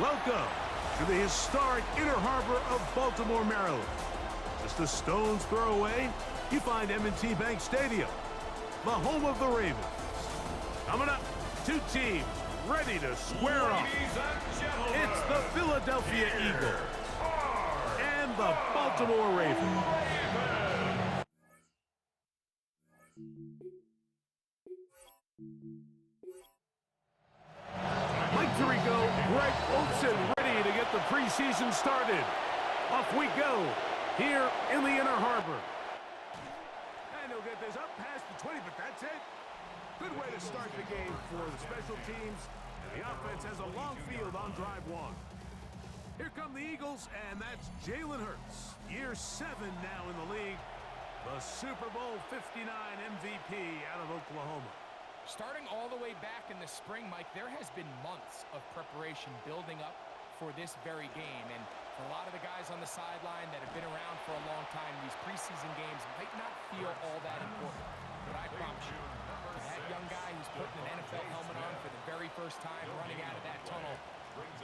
Welcome to the historic Inner Harbor of Baltimore, Maryland. Just a stone's throw away, you find M&T Bank Stadium, the home of the Ravens. Coming up, two teams ready to square off. It's the Philadelphia Eagles and the Baltimore Ravens. Mike Tirico, Greg Olsen ready to get the preseason started. Off we go here in the Inner Harbor. And he'll get this up past the 20, but that's it. Good way to start the game for the special teams. The offense has a long field on drive one. Here come the Eagles, and that's Jalen Hurts. Year 7 now in the league. The Super Bowl 59 MVP out of Oklahoma. Starting all the way back in the spring, Mike, there has been months of preparation building up for this very game. And for a lot of the guys on the sideline that have been around for a long time, these preseason games might not feel all that important. But I promise you, for that young guy who's putting an NFL helmet on for the very first time running out of that tunnel,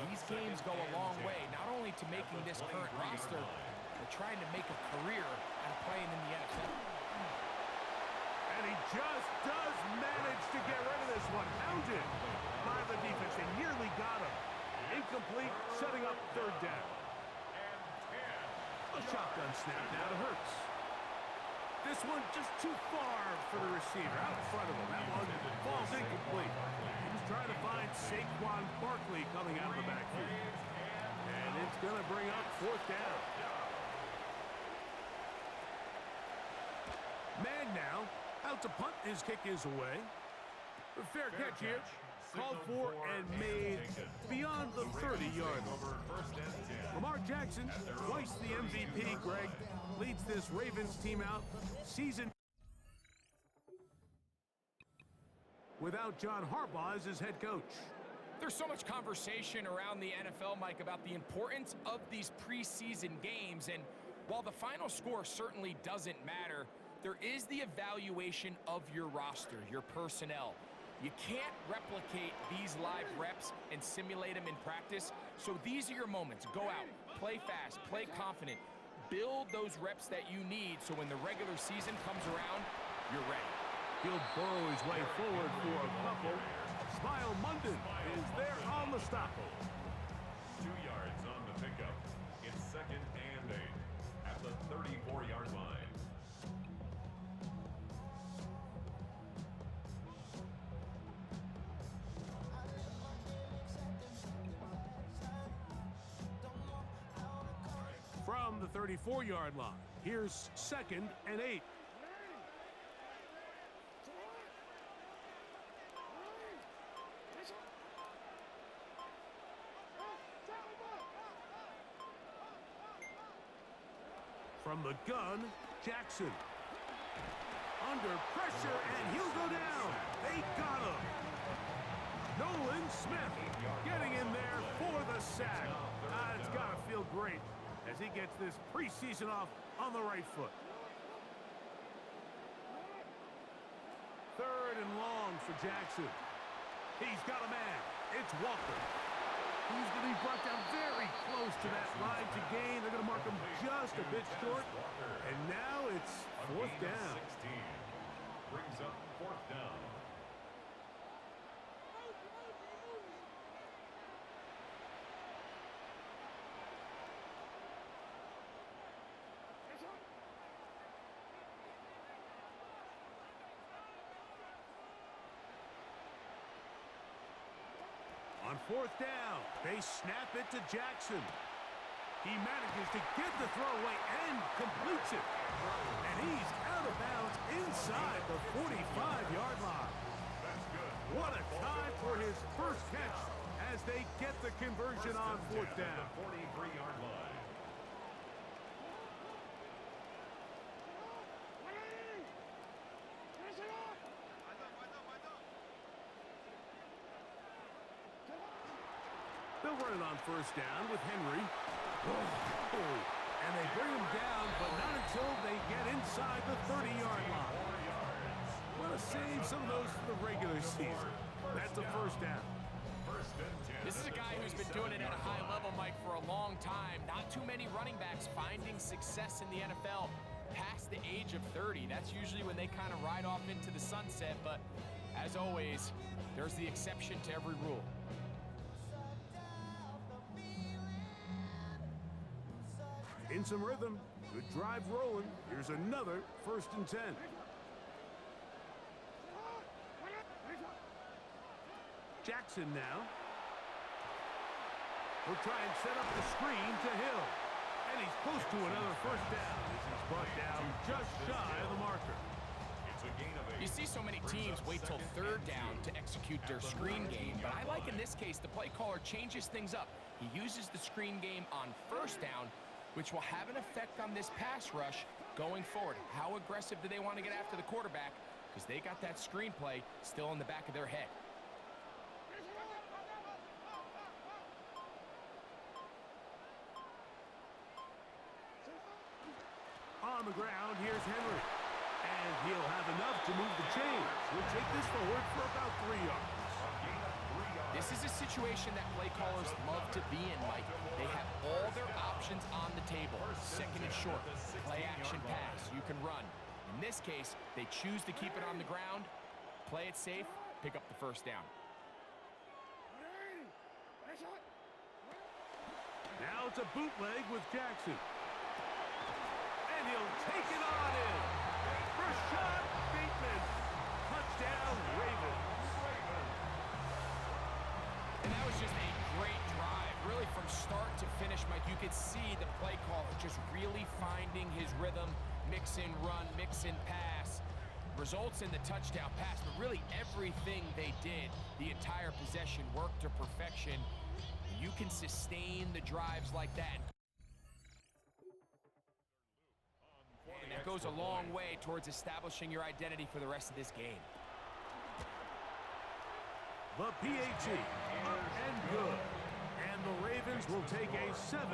these games go a long way, not only to making this current roster, but trying to make a career out of playing in the NFL. And he just does manage to get rid of this one. Hounded by the defense. They nearly got him. Incomplete, setting up third down. A shotgun snap now to Hurts. This one just too far for the receiver. Out in front of him. That one falls incomplete. He was trying to find Saquon Barkley coming out of the backfield. And it's going to bring up fourth down. Man now. Out to punt, his kick is away. A fair catch here. Called for and made beyond the 30-yard line. Lamar Jackson, twice the MVP, Greg, leads this Ravens team out season without John Harbaugh as his head coach. There's so much conversation around the NFL, Mike, about the importance of these preseason games. And while the final score certainly doesn't matter, there is the evaluation of your roster, your personnel. You can't replicate these live reps and simulate them in practice. So these are your moments. Go out, play fast, play confident, build those reps that you need so when the regular season comes around, you're ready. He'll burrow his way forward for a couple. Smile Munden is there on the stop. 2 yards on the pickup. It's 2nd and 8 at the 34-yard line. From the 34-yard line, here's 2nd and 8. From the gun, Jackson. Under pressure, and he'll go down. They got him. Nolan Smith getting in there for the sack. It's got to feel great as he gets this preseason off on the right foot. 3rd and long for Jackson. He's got a man. It's Walker. He's going to be brought down very close to that line to gain. They're going to mark him just a bit short. And now it's 4th down. 16 brings up 4th down. On 4th down, they snap it to Jackson. He manages to get the throwaway and completes it. And he's out of bounds inside the 45-yard line. That's good. What a time for his first catch as they get the conversion on 4th down. 43-yard line. They'll run it on 1st down with Henry. And they bring him down, but not until they get inside the 30-yard line. Want to save some of those for the regular season. That's a 1st down. First and 10. This is a guy who's been doing it at a high level, Mike, for a long time. Not too many running backs finding success in the NFL past the age of 30. That's usually when they kind of ride off into the sunset, but as always, there's the exception to every rule. In some rhythm, good drive rolling. Here's another first and 10. Jackson now. He'll try and set up the screen to Hill. And he's close to another first down as he's brought down just shy of the marker. It's a gain of 8. You see so many teams wait till third down to execute their screen game, but I like in this case the play caller changes things up. He uses the screen game on first down, which will have an effect on this pass rush going forward. How aggressive do they want to get after the quarterback? Because they got that screenplay still in the back of their head. On the ground, here's Henry. And he'll have enough to move the chains. We'll take this forward for about 3 yards. This is a situation that play callers love to be in, Mike. They have all their options on the table. Second and short, play action pass, you can run. In this case, they choose to keep it on the ground, play it safe, pick up the first down. Now it's a bootleg with Jackson. And he'll take it on in. Rashad Bateman. Touchdown, Ravens. And that was just a great drive. Really from start to finish, Mike, you could see the play caller just really finding his rhythm. Mix in run, mix in pass. Results in the touchdown pass, but really everything they did, the entire possession worked to perfection. And you can sustain the drives like that. And that goes a long way towards establishing your identity for the rest of this game. The PAT, up and good. And the Ravens will take a 7-0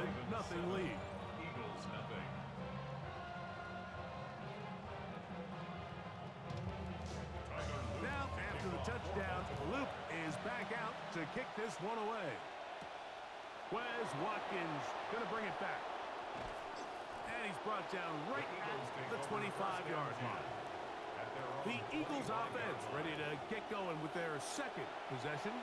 lead. Eagles nothing. Now, after the touchdown, Luke is back out to kick this one away. Wes Watkins going to bring it back. And he's brought down right at the 25-yard line. The Eagles offense ready to get going with their second possession.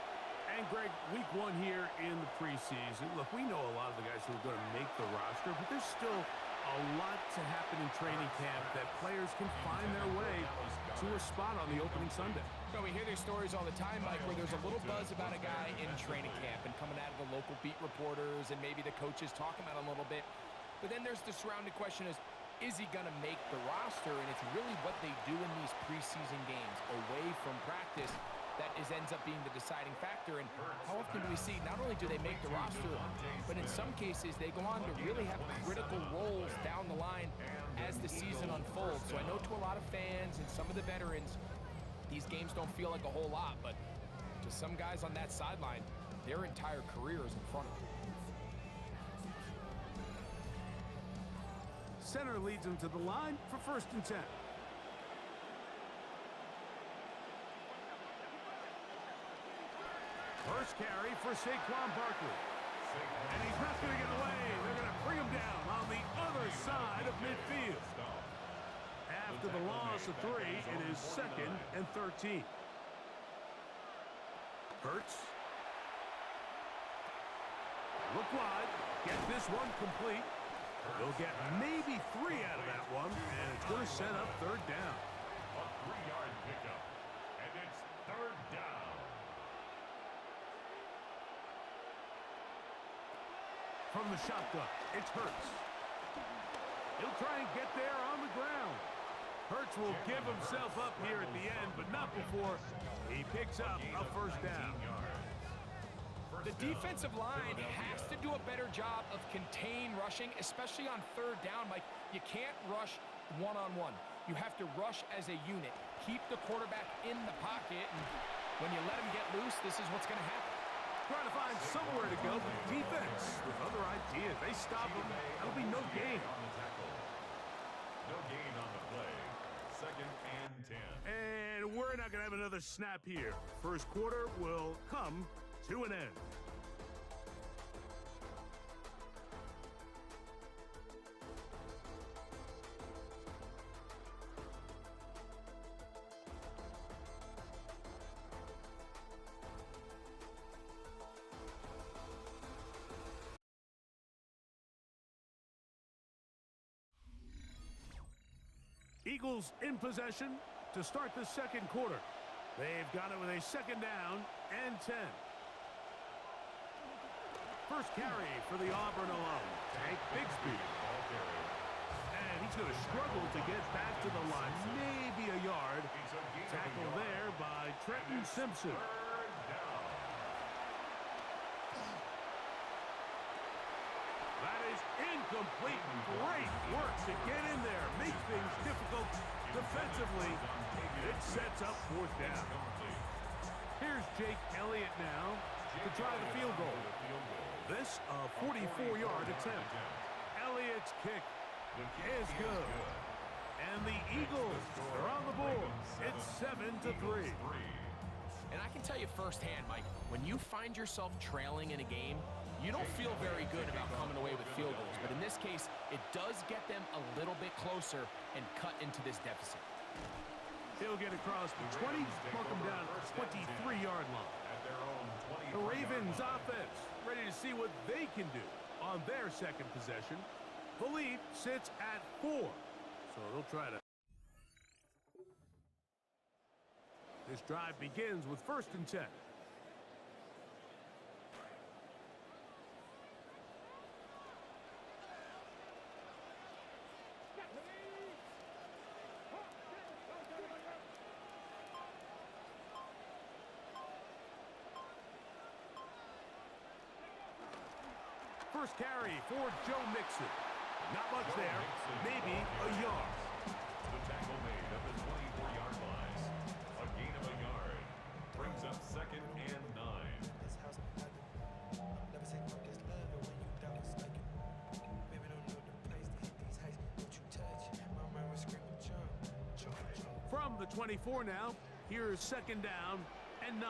And, Greg, week 1 here in the preseason. Look, we know a lot of the guys who are going to make the roster, but there's still a lot to happen in training camp that players can find their way to a spot on the opening Sunday. So we hear these stories all the time, Mike, where there's a little buzz about a guy in training camp and coming out of the local beat reporters and maybe the coaches talking about him a little bit. But then there's the surrounding question is he going to make the roster? And it's really what they do in these preseason games away from practice that ends up being the deciding factor. And how often do we see not only do they make the roster, but in some cases they go on to really have critical roles down the line as the season unfolds. So I know to a lot of fans and some of the veterans, these games don't feel like a whole lot, but to some guys on that sideline, their entire career is in front of them. Center leads him to the line for first and 10. First carry for Saquon Barkley. And he's not going to get away. They're going to bring him down on the other side of midfield. After the loss of 3, it is 2nd and 13. Hurts. Look wide. Get this one complete. They'll get maybe 3 out of that one, and it's going to set up third down. A 3-yard pickup. And it's third down. From the shotgun, it's Hurts. He'll try and get there on the ground. Hurts will give himself up here at the end, but not before he picks up a first down. The defensive line has to do a better job of contain rushing, especially on third down. Like, you can't rush one-on-one. You have to rush as a unit. Keep the quarterback in the pocket, and when you let him get loose, this is what's going to happen. Trying to find somewhere to go, but defense with other ideas. They stop him. That'll be no gain. No gain on the play. 2nd and 10. And we're not going to have another snap here. First quarter will come to an end. Eagles in possession to start the second quarter. They've got it with a second down and 10. First carry for the Auburn alum, Tank Bigsby. And he's going to struggle to get back to the line, maybe a yard. Tackle there by Trenton Simpson. That is incomplete. Great work to get in there. Make things difficult defensively. It sets up fourth down. Here's Jake Elliott now to try the field goal. This a 44-yard attempt. Elliott's kick is good. And the Eagles are on the board. It's 7-3. And I can tell you firsthand, Mike, when you find yourself trailing in a game, you don't feel very good about coming away with field goals. But in this case, it does get them a little bit closer and cut into this deficit. He'll get across the 20, mark him down at the 23-yard line. The Ravens offense ready to see what they can do on their second possession. The lead sits at 4, so they'll try to. This drive begins with 1st and 10. First carry for Joe Mixon. Not much there, maybe a yard. The tackle made at the 24-yard line. A gain of a yard. Brings up 2nd and 9. From the 24 now, here's 2nd down and 9.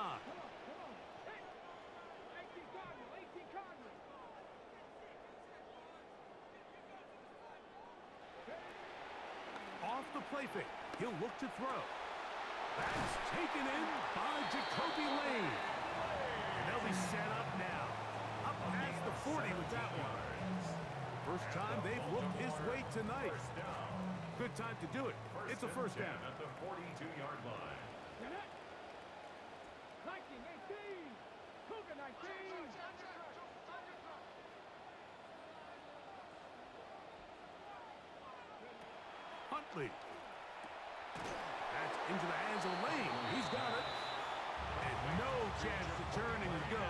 Off the play fake, he'll look to throw. That's taken in by Jacoby Lane. And they'll be set up now. Up past the 40 with that one. First time they've looked his way tonight. Good time to do it. It's a first down. At the 42-yard line. Huntley. That's into the hands of Lane. He's got it. And no chance to turn and go.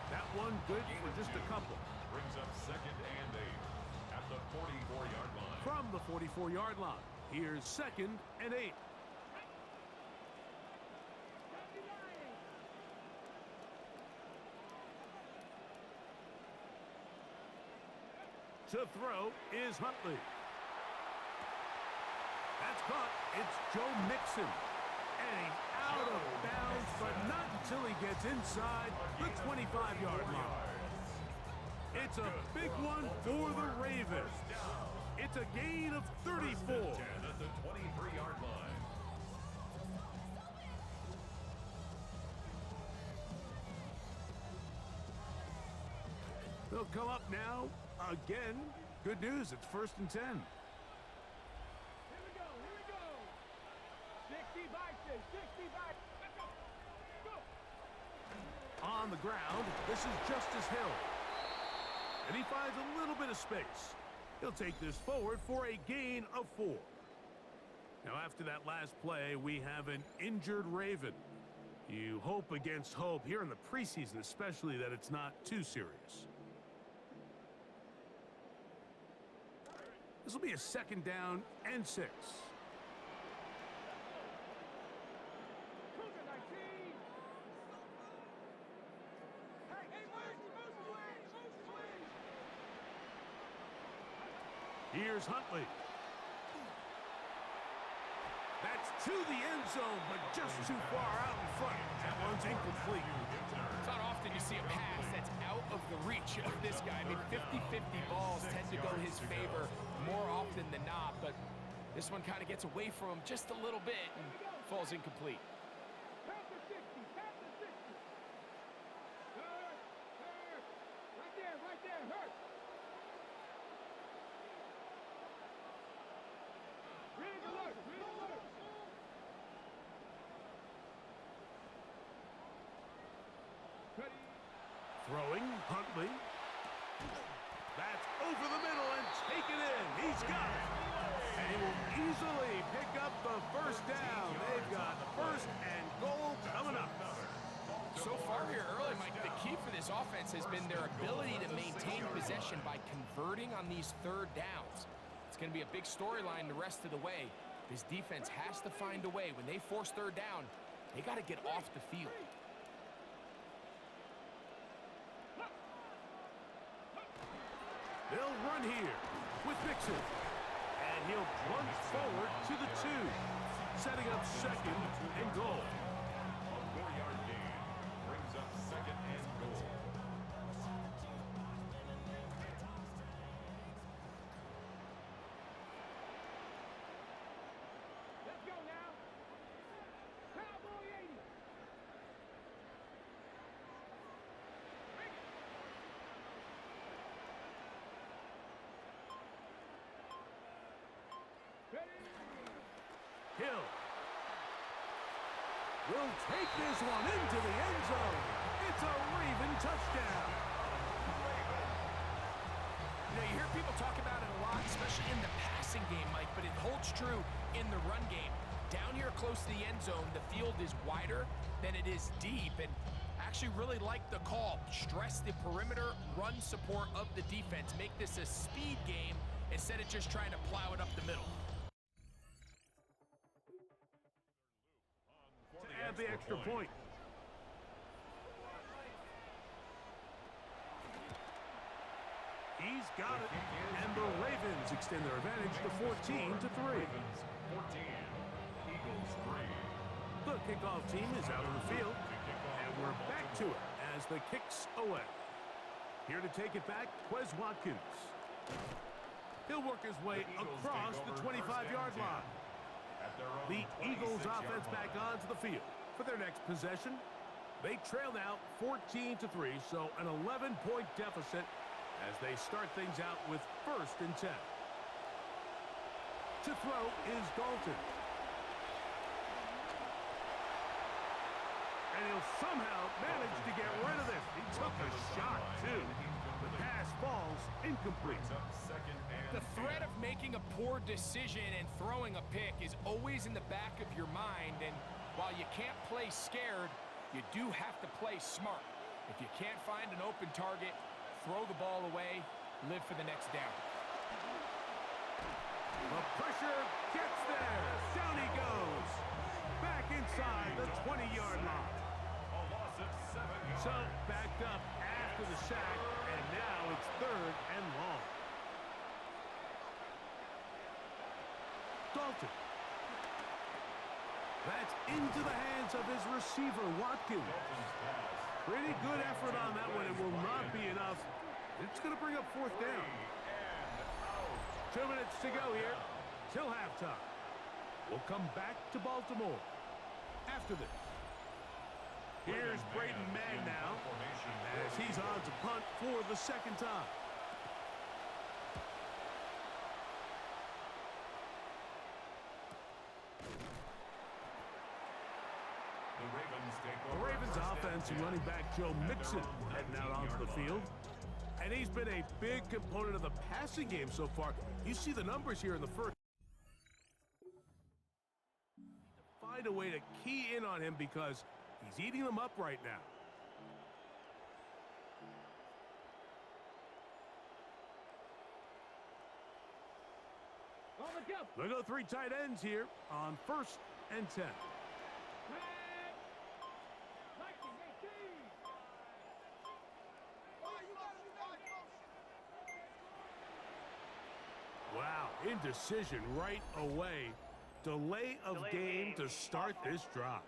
That one good for just a couple. Brings up 2nd and 8 at the 44-yard line. From the 44-yard line, here's 2nd and 8. To throw is Huntley. That's caught. It's Joe Mixon. And he's out of bounds, but not until he gets inside the 25-yard line. It's a big one for the Ravens. It's a gain of 34. At the 23-yard line. They'll come up now. Again, good news. It's 1st and 10. On the ground, this is Justice Hill. And he finds a little bit of space. He'll take this forward for a gain of 4. Now, after that last play, we have an injured Raven. You hope against hope here in the preseason, especially that it's not too serious. This will be a 2nd down and 6. Here's Huntley. That's to the end zone, but just too far out in front. That one's incomplete. It's not often you see a pass that's out of the reach of this guy. I mean, 50-50 balls tend to go his favor more often than not, but this one kind of gets away from him just a little bit and falls incomplete. Right there, hurt. Really good look, really good look. Throwing, Huntley. That's over the middle and taken in. He's got it. And he will easily pick up the first down. They've got first and goal coming up. So far here early, Mike, the key for this offense has been their ability to maintain possession by converting on these third downs. It's going to be a big storyline the rest of the way. This defense has to find a way. When they force third down, they got to get off the field. They'll run here with Mixon. And he'll plunge forward to the 2. Setting up second and goal. A 4-yard gain brings up second and goal. Let's go now. Cowboy 80. Hill will take this one into the end zone. It's a Raven touchdown. You know, you hear people talk about it a lot, especially in the passing game, Mike, but it holds true in the run game. Down here close to the end zone, the field is wider than it is deep, and I actually really like the call. Stress the perimeter run support of the defense. Make this a speed game instead of just trying to plow it up the middle. To add the extra point. He's got it. And the Ravens extend their advantage to 14-3. Ravens 14, Eagles 3. The kickoff team is out on the field. And we're back to it as the kick's away. Here to take it back, Quez Watkins. He'll work his way across the 25-yard line. The Eagles offense back onto the field for their next possession. They trail now 14-3, so an 11-point deficit as they start things out with first and 10. To throw is Dalton. And he'll somehow manage to get rid of this. He took a shot, too. The pass falls incomplete. The threat of making a poor decision and throwing a pick is always in the back of your mind, and while you can't play scared, you do have to play smart. If you can't find an open target, throw the ball away, live for the next down. The pressure gets there. Down he goes. Back inside the 20-yard line. So backed up after the sack, and now it's third and long. Dalton. That's into the hands of his receiver, Watkins. Pretty good effort on that one. It will not be enough. It's going to bring up fourth down. 2 minutes to go here till halftime. We'll come back to Baltimore after this. Here's Braden Mann now as he's on to punt for the second time. The Ravens offense and running back Joe Mixon heading out onto the field. And he's been a big component of the passing game so far. You see the numbers here in the first. Find a way to key in on him because he's eating them up right now. They'll go 3 tight ends here on first and 10. Wow, indecision right away. Delay of game to start this drive.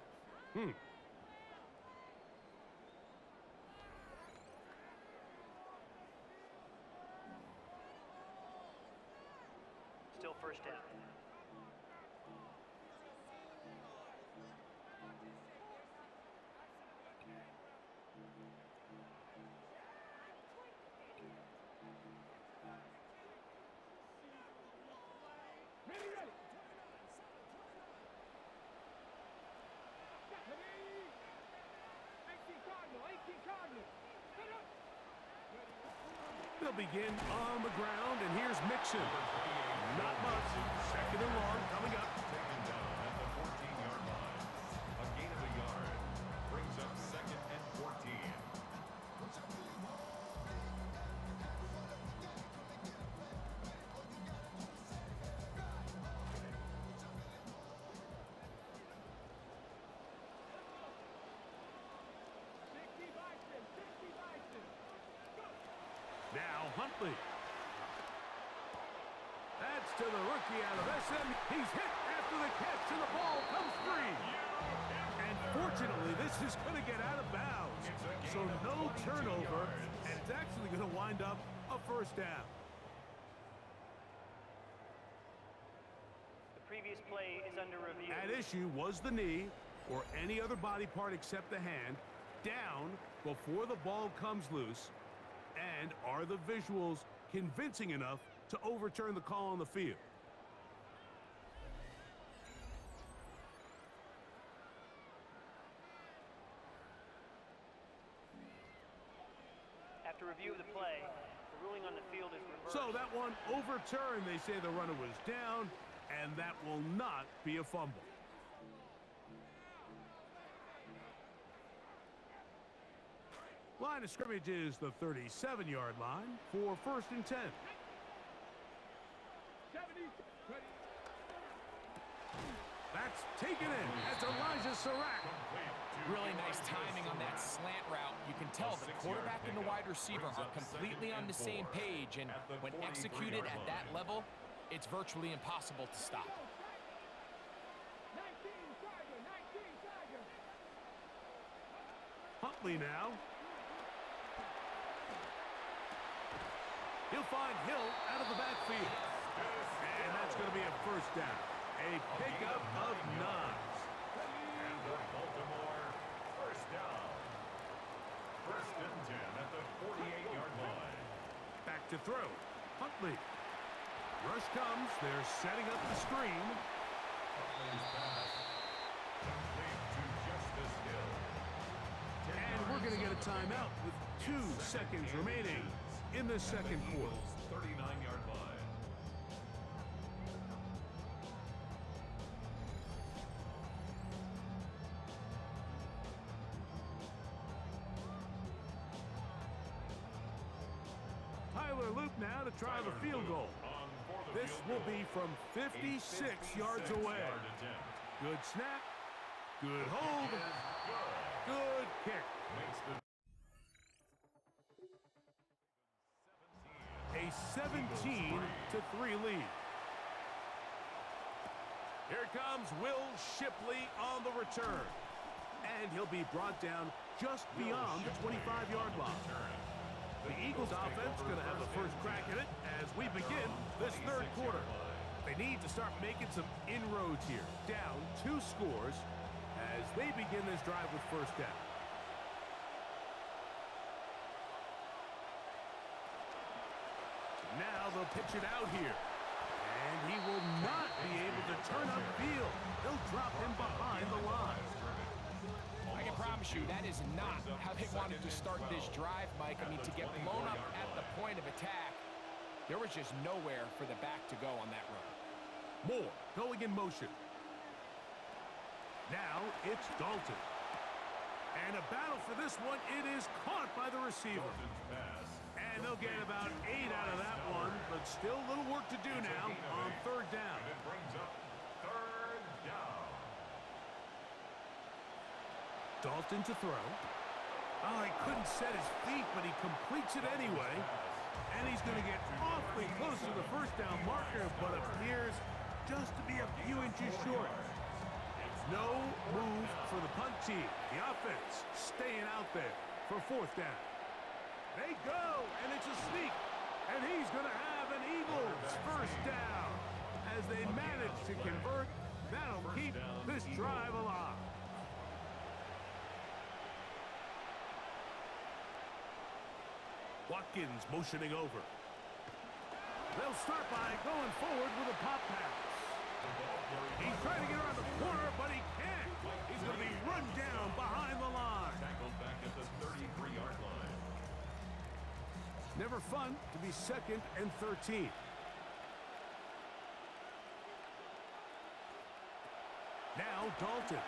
Still first down. Ready, ready. 18 Cardinal. Set up. They'll begin on the ground, and here's Mixon. Not much. Second and long coming up. Taken down at the 14-yard line. A gain of a yard brings up second and 14. Now Huntley. That's to the rookie out of SM. He's hit after the catch, and the ball comes free. And fortunately, this is going to get out of bounds. So no turnover, and it's actually going to wind up a first down. The previous play is under review. At issue was the knee, or any other body part except the hand, down before the ball comes loose. And are the visuals convincing enough to overturn the call on the field? After review of the play, the ruling on the field is reversed. So that one overturned. They say the runner was down, and that will not be a fumble. Line of scrimmage is the 37-yard line for 1st and 10. 70. Ready. That's taken in. That's Elijah Surratt. Really nice timing on that slant route. You can tell the quarterback and the wide receiver are completely on the same page, and when executed at that level, it's virtually impossible to stop. 19 Tiger. Huntley now. He'll find Hill out of the backfield. And that's going to be a first down. A pickup of 9. And the Baltimore first down. 1st and 10 at the 48-yard line. Back to throw. Huntley. Rush comes. They're setting up the screen. Huntley's pass complete to Justice Hill. And we're going to get a timeout with 2 seconds remaining in the second quarter. 39-yard line. Tyler Loop now to try the field goal. This will be from 56 yards away. Good snap. Good hold. Good kick. A 17-3 lead. Here comes Will Shipley on the return. And he'll be brought down just beyond the 25-yard line. The Eagles offense is going to have the first crack at it as we begin this third quarter. They need to start making some inroads here. Down 2 scores as they begin this drive with first down. Now they'll pitch it out here. And he will not be able to turn upfield. They'll drop him behind the line. I can promise you that is not how they wanted to start this drive, Mike. I mean, to get blown up at the point of attack, there was just nowhere for the back to go on that run. Moore going in motion. Now it's Dalton. And a battle for this one. It is caught by the receiver. And they'll get about 8 out of that one, but still a little work to do now on third down. It brings up 3rd down. Dalton to throw. Oh, he couldn't set his feet, but he completes it anyway. And he's going to get awfully close to the first down marker, but appears just to be a few inches short. No move for the punt team. The offense staying out there for fourth down. They go, and it's a sneak. And he's going to have an Eagles first down. As they manage to convert, that'll keep this drive alive. Watkins motioning over. They'll start by going forward with a pop pass. He's trying to get around the corner, but he can't. He's going to be run down behind the line. Tackled back at the 33-yard line. Never fun to be 2nd and 13. Now Dalton.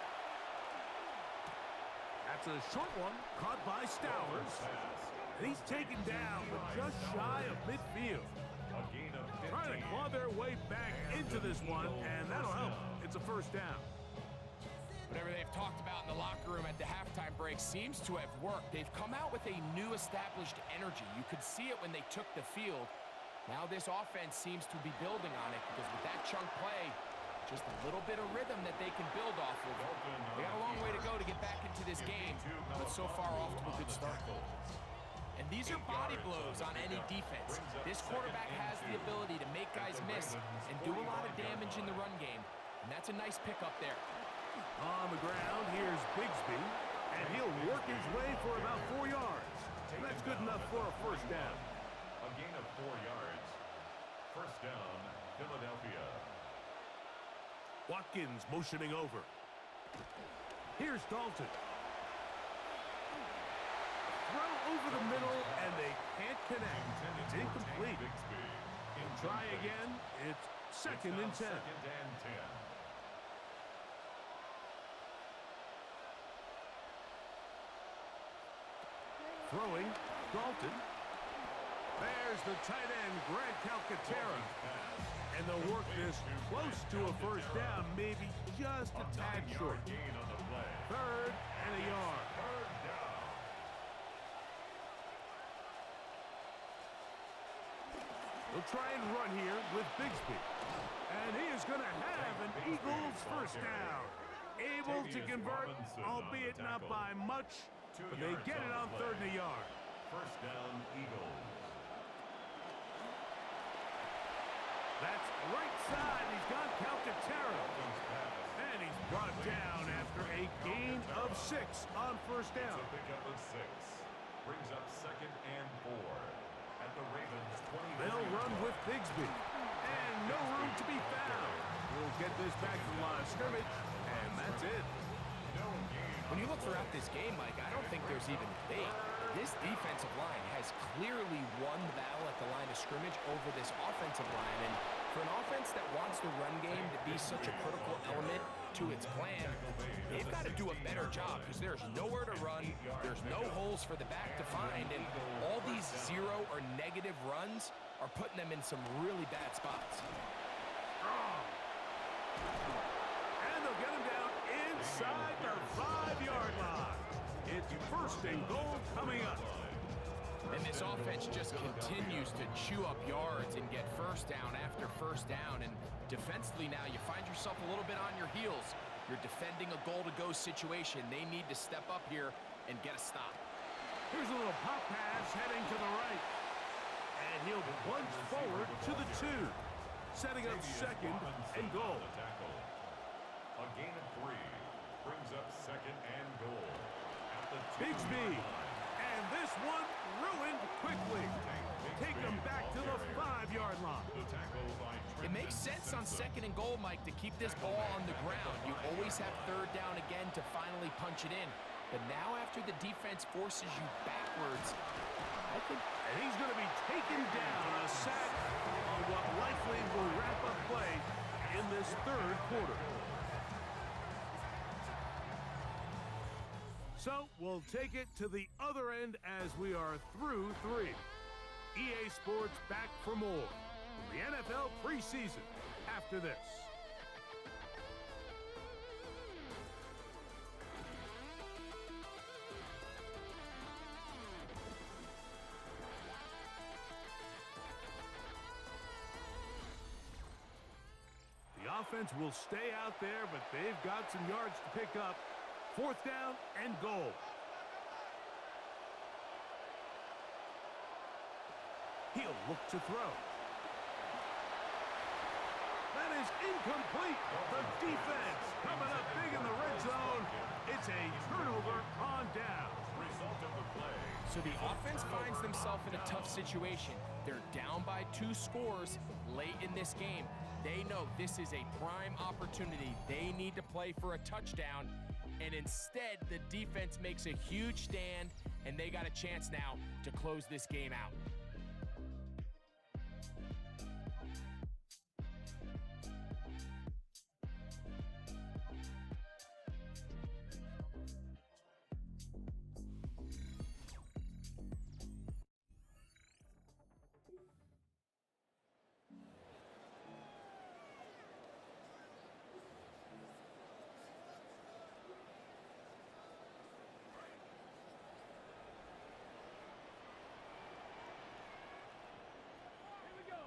That's a short one, caught by Stowers. And he's taken down, but just shy of midfield. A gain of 15. Trying to claw their way back into this one, and that'll help. It's a first down. Whatever they've talked about in the locker room at the halftime break seems to have worked. They've come out with a new established energy. You could see it when they took the field. Now this offense seems to be building on it because with that chunk play, just a little bit of rhythm that they can build off of. They got a long way to go to get back into this game, but so far off to a good start. And these are body blows on any defense. This quarterback has the ability to make guys miss and do a lot of damage in the run game, and that's a nice pickup there. On the ground, here's Bigsby, and he'll work his way for about 4 yards. And that's good enough for a first down. A gain of 4 yards. First down, Philadelphia. Watkins motioning over. Here's Dalton. Throw over the middle, and they can't connect. It's incomplete. Try again. It's 2nd and 10. Second and 10. Throwing, Dalton. There's the tight end, Grant Calcaterra. And they'll work this close to a first down, maybe just a tad short. Gain on the play. 3rd and a yard. Third down. They'll try and run here with Bigsby. And he is going to have an Eagles first down. Able to convert, albeit not by much, but they get it on 3rd and a yard. First down, Eagles. That's right side. He's got Calcaterra. And he's brought down after a gain of 6 on first down. It's a pickup of 6. Brings up 2nd and 4. At the Ravens 20. They'll run with Bigsby. And no room to be found. We'll get this back to the line of scrimmage, and that's it. When you look throughout this game, Mike, I don't think there's even debate. This defensive line has clearly won the battle at the line of scrimmage over this offensive line. And for an offense that wants the run game to be such a critical element to its plan, they've got to do a better job because there's nowhere to run, there's no holes for the back to find, and all these 0 or negative runs are putting them in some really bad spots. And they'll get him down inside the 5-yard line. It's 1st and goal coming up. And this offense just continues to chew up yards and get first down after first down. And defensively now, you find yourself a little bit on your heels. You're defending a goal-to-go situation. They need to step up here and get a stop. Here's a little pop pass heading to the right. And he'll plunge forward to the 2. Setting up 2nd and goal. A gain of 3. Brings up 2nd and goal. At the 2. Bigsby. And this one ruined quickly. Take them back to the 5-yard line. The tackle by It makes sense on 2nd and goal, Mike, to keep this ball on the ground. You always have 3rd down again to finally punch it in. But now after the defense forces you backwards, I think... And he's going to be taken down, a sack on what likely will wrap up play in this 3rd quarter. So we'll take it to the other end as we are through 3. EA Sports back for more. The NFL preseason after this. The offense will stay out there, but they've got some yards to pick up. 4th down and goal. He'll look to throw. That is incomplete. The defense coming up big in the red zone. It's a turnover on down. Result of the play. So the offense finds themselves in a tough situation. They're down by 2 scores late in this game. They know this is a prime opportunity. They need to play for a touchdown. And instead, the defense makes a huge stand, and they got a chance now to close this game out.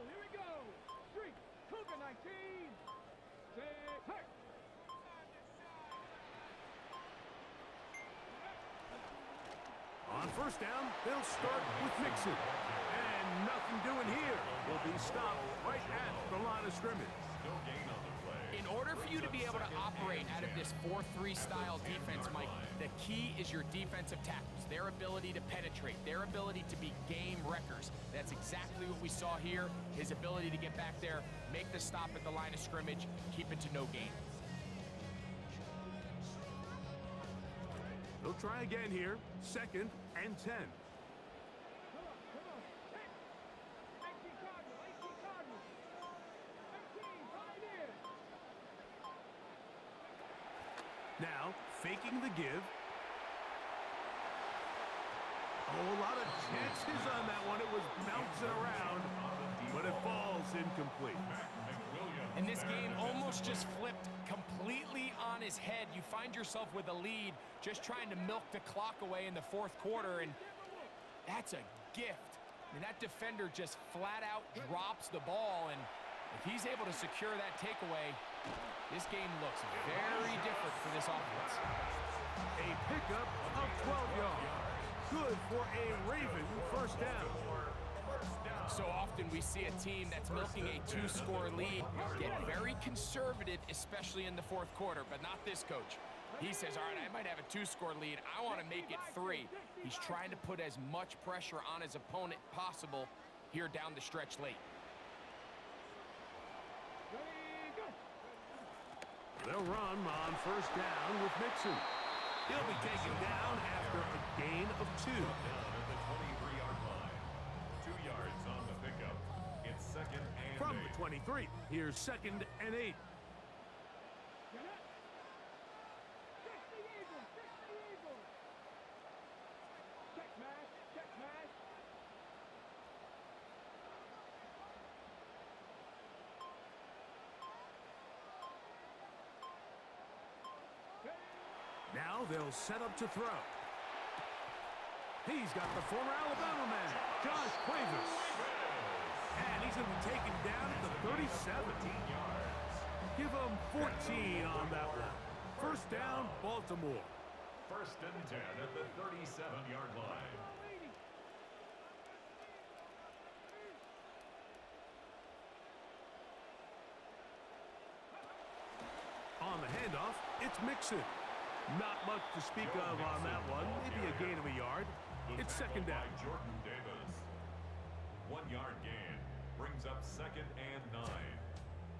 Here we go. 3, Cougar 19. Say, hey. On 1st down, they'll start with Mixon. And nothing doing here. Will be stopped right at the line of scrimmage. No gain on the play. In order for you to be able to operate out of this 4-3 style defense, Mike, the key is your defensive tackles, their ability to penetrate, their ability to be game wreckers. That's exactly what we saw here, his ability to get back there, make the stop at the line of scrimmage, keep it to no gain. They'll try again here. 2nd and 10. Come on. 18 Cardinals. 18, right in. Now, faking the give. Oh, a lot of chances on that one. It was bouncing around, but it falls incomplete. And this game almost just flipped completely on his head. You find yourself with a lead, just trying to milk the clock away in the 4th quarter, and that's a gift. I mean, that defender just flat out drops the ball, and if he's able to secure that takeaway, this game looks very different for this offense. A pickup of 12 yards. Good for a Raven 1st down. So often we see a team that's milking a 2-score lead get very conservative, especially in the 4th quarter, but not this coach. He says, all right, I might have a 2-score lead. I want to make it 3. He's trying to put as much pressure on his opponent possible here down the stretch late. They'll run on 1st down with Mixon. He'll be taken down after a gain of 2. Down at the 23-yard line. 2 yards on the pickup. It's 2nd and From 8. the 23, here's 2nd and 8. Now they'll set up to throw. He's got the former Alabama man, Josh Cuevas. And he's going to be taken down at the 37. Give him 14 on that one. 1st down, Baltimore. 1st and 10 at the 37-yard line. On the handoff, it's Mixon. Not much to speak of on that one. Maybe a gain of a yard. It's 2nd down. Jordan Davis. 1-yard gain brings up 2nd and 9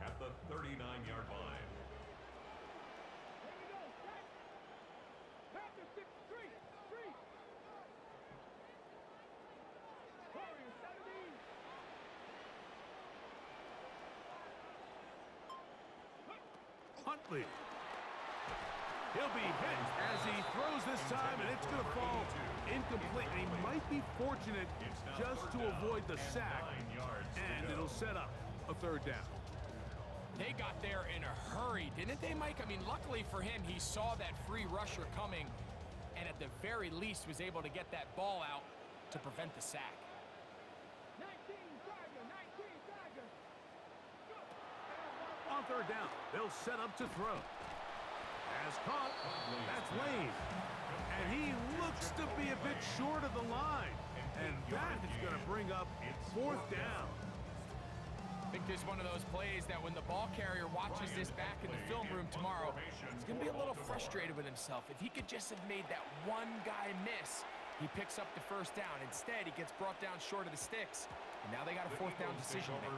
at the 39-yard line. Huntley. He'll be hit as he throws this time, and it's going to fall incomplete. And he might be fortunate just to avoid the sack, and it'll set up a 3rd down. They got there in a hurry, didn't they, Mike? I mean, luckily for him, he saw that free rusher coming, and at the very least was able to get that ball out to prevent the sack. 19 Tiger. A On third down, they'll set up to throw. Has caught. That's Lane. And he looks to be a bit short of the line. And that is going to bring up fourth down. I think this is one of those plays that when the ball carrier watches this back in the film room tomorrow, he's going to be a little frustrated with himself. If he could just have made that one guy miss, he picks up the first down. Instead, he gets brought down short of the sticks. And now they got a fourth down decision to make.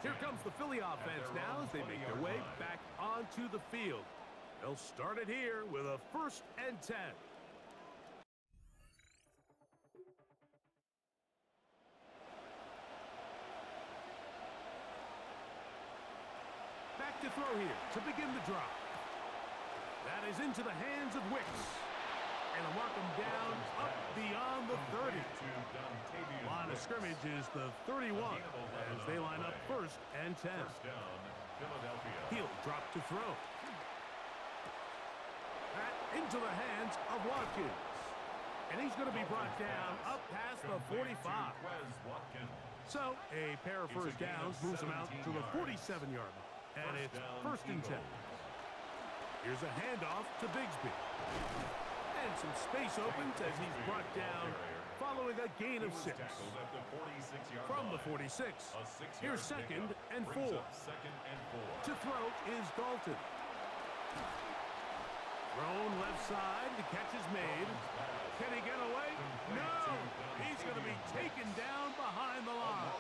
Here comes the Philly offense now as they make their way back onto the field. They'll start it here with a 1st and 10. Back to throw here to begin the drive. That is into the hands of Wicks. And they'll mark him down up beyond the 30. Line of scrimmage is the 31 as they line up 1st and 10. He'll drop to throw. That into the hands of Watkins. And he's going to be brought down up past the 45. So a pair of first downs moves him out to the 47-yard line. And it's 1st and 10. Here's a handoff to Bigsby. And some space opens as he's brought down following a gain of 6. From the 46, here's 2nd and 4. To throw is Dalton. Thrown left side, the catch is made. Can he get away? No! He's going to be taken down behind the line.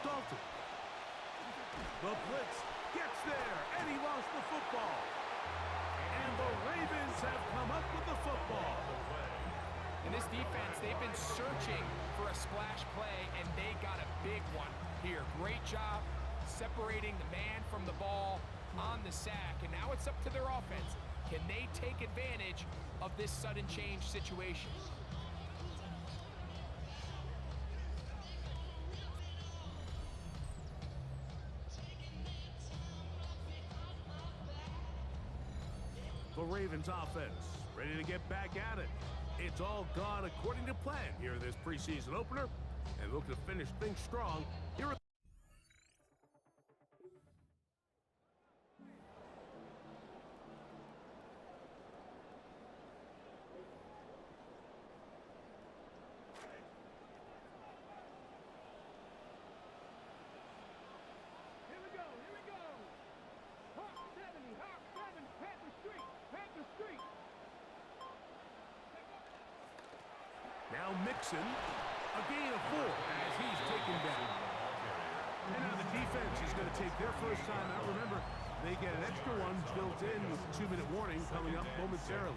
Dalton. The blitz gets there, and he lost the football. And the Ravens have come up with the football. In this defense, they've been searching for a splash play, and they got a big one here. Great job separating the man from the ball on the sack, and now it's up to their offense. Can they take advantage of this sudden change situation? The Ravens offense ready to get back at it. It's all gone according to plan here in this preseason opener, and look to finish things strong here at Now Mixon, a gain of 4 as he's taken down. And now the defense is going to take their first time out. Remember, they get an extra one built in with a 2-minute warning coming up momentarily.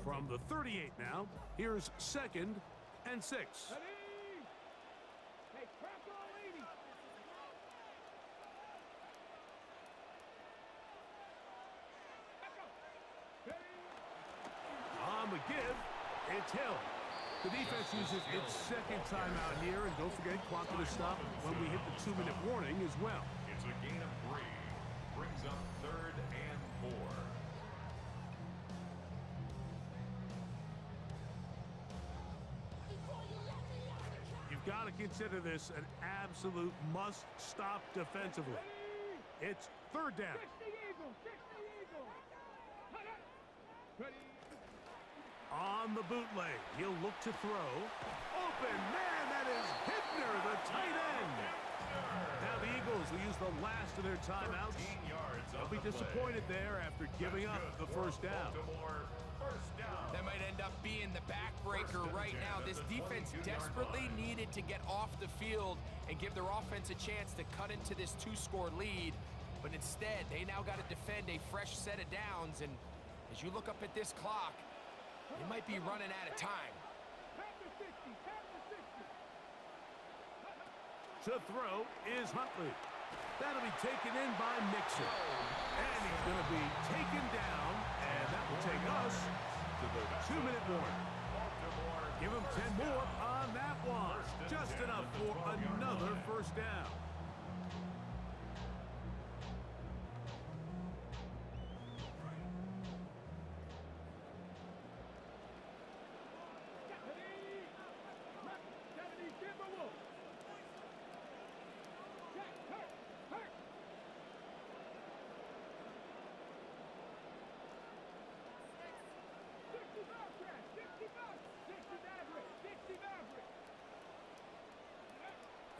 From the 38 now, here's 2nd and 6. The give, it's Hill. The defense uses its 2nd timeout here, and don't forget, clock to stop when we hit the 2-minute warning as well. It's a gain of 3. Brings up 3rd and 4. You've got to consider this an absolute must-stop defensively. It's 3rd down. On the bootleg, he'll look to throw. Open, man, that is Hittner, the tight end. Now the Eagles will use the last of their timeouts. They'll be disappointed there after giving up the first down. That might end up being the backbreaker right now. This defense desperately needed to get off the field and give their offense a chance to cut into this 2-score lead. But instead, they now got to defend a fresh set of downs. And as you look up at this clock, they might be running out of time. To throw is Huntley. That'll be taken in by Mixon. And he's going to be taken down, and that will take us to the 2-minute warning. Give him 10 more on that one. Just enough for another first down.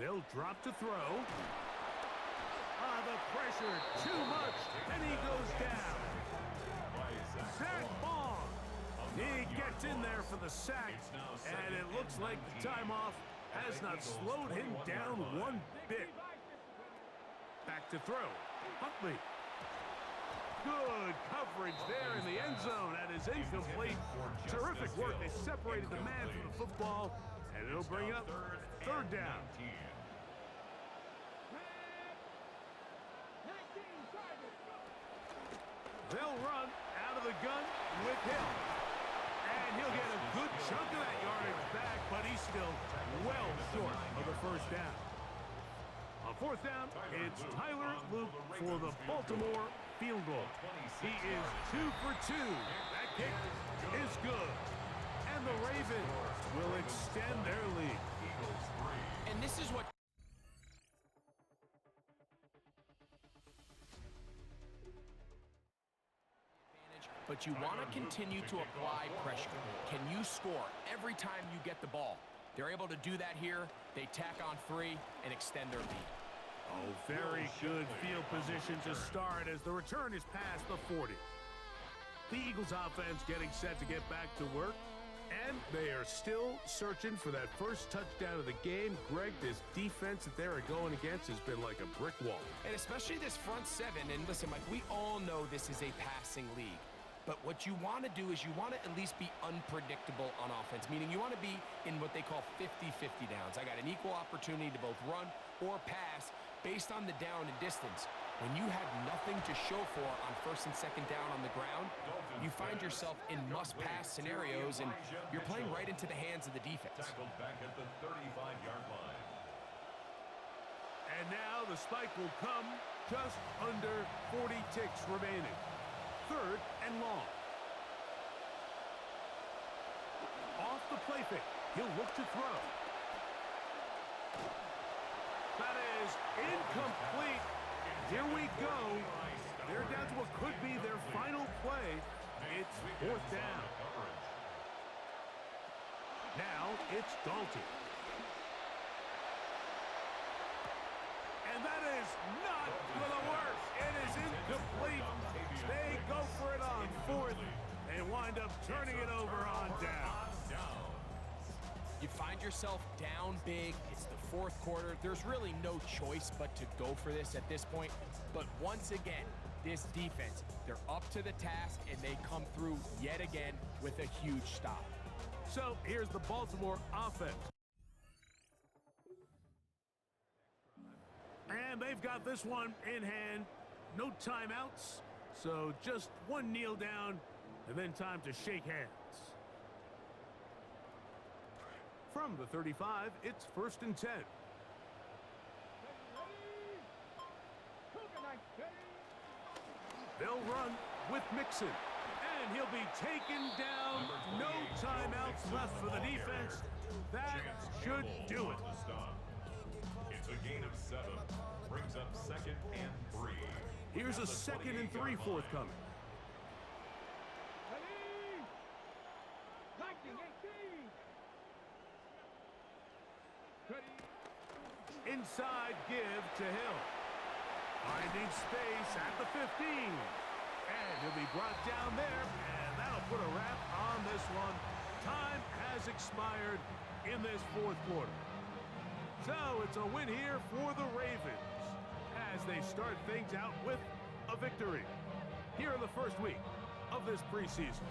They'll drop to throw. The pressure, too much, and he goes down. Zach Bond. He gets in there for the sack, and it looks like the time off has not slowed him down one bit. Back to throw. Huntley. Good coverage there in the end zone. That is incomplete. Terrific work. They separated the man from the football, and it'll bring up third down. They'll run out of the gun with him. And he'll get a good chunk of that yardage back, but he's still well short of the first down. On fourth down, it's Tyler Luke for the Baltimore field goal. He is 2 for 2. That kick is good. And the Ravens will extend their lead. And this is what but you want to continue to apply pressure. Can you score every time you get the ball? They're able to do that here. They tack on 3 and extend their lead. Oh, very good field position to start as the return is past the 40. The Eagles offense getting set to get back to work, and they are still searching for that first touchdown of the game. Greg, this defense that they're going against has been like a brick wall. And especially this front 7, and listen, Mike, we all know this is a passing league. But what you want to do is you want to at least be unpredictable on offense, meaning you want to be in what they call 50-50 downs. I got an equal opportunity to both run or pass based on the down and distance. When you have nothing to show for on first and second down on the ground, you find yourself in must-pass scenarios, and you're playing right into the hands of the defense. Tackled back at the 35-yard line. And now the spike will come just under 40 ticks remaining. Third and long. Off the play fake. He'll look to throw. That is incomplete. Here we go. They're down to what could be their final play. It's fourth down. Now it's Dalton. And that is not going to work. It is incomplete. They go for it on fourth and wind up turning it over on down. You find yourself down big. It's the fourth quarter. There's really no choice but to go for this at this point. But once again, this defense, they're up to the task, and they come through yet again with a huge stop. So here's the Baltimore offense. And they've got this one in hand. No timeouts. So just one kneel down and then time to shake hands. From the 35, it's first and 10. They'll run with Mixon. And he'll be taken down. No timeouts left for the defense. That should do it. It's a gain of 7. Brings up second and 3. Here's a second and 3 forthcoming. Inside give to Hill. Finding space at the 15. And he'll be brought down there, and that'll put a wrap on this one. Time has expired in this fourth quarter. So it's a win here for the Ravens as they start things out with a victory here in the first week of this preseason.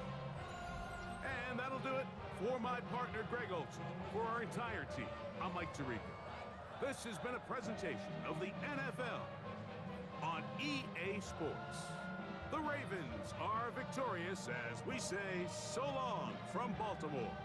And that'll do it for my partner, Greg Olson. For our entire team, I'm Mike Tirico. This has been a presentation of the NFL on EA Sports. The Ravens are victorious as we say so long from Baltimore.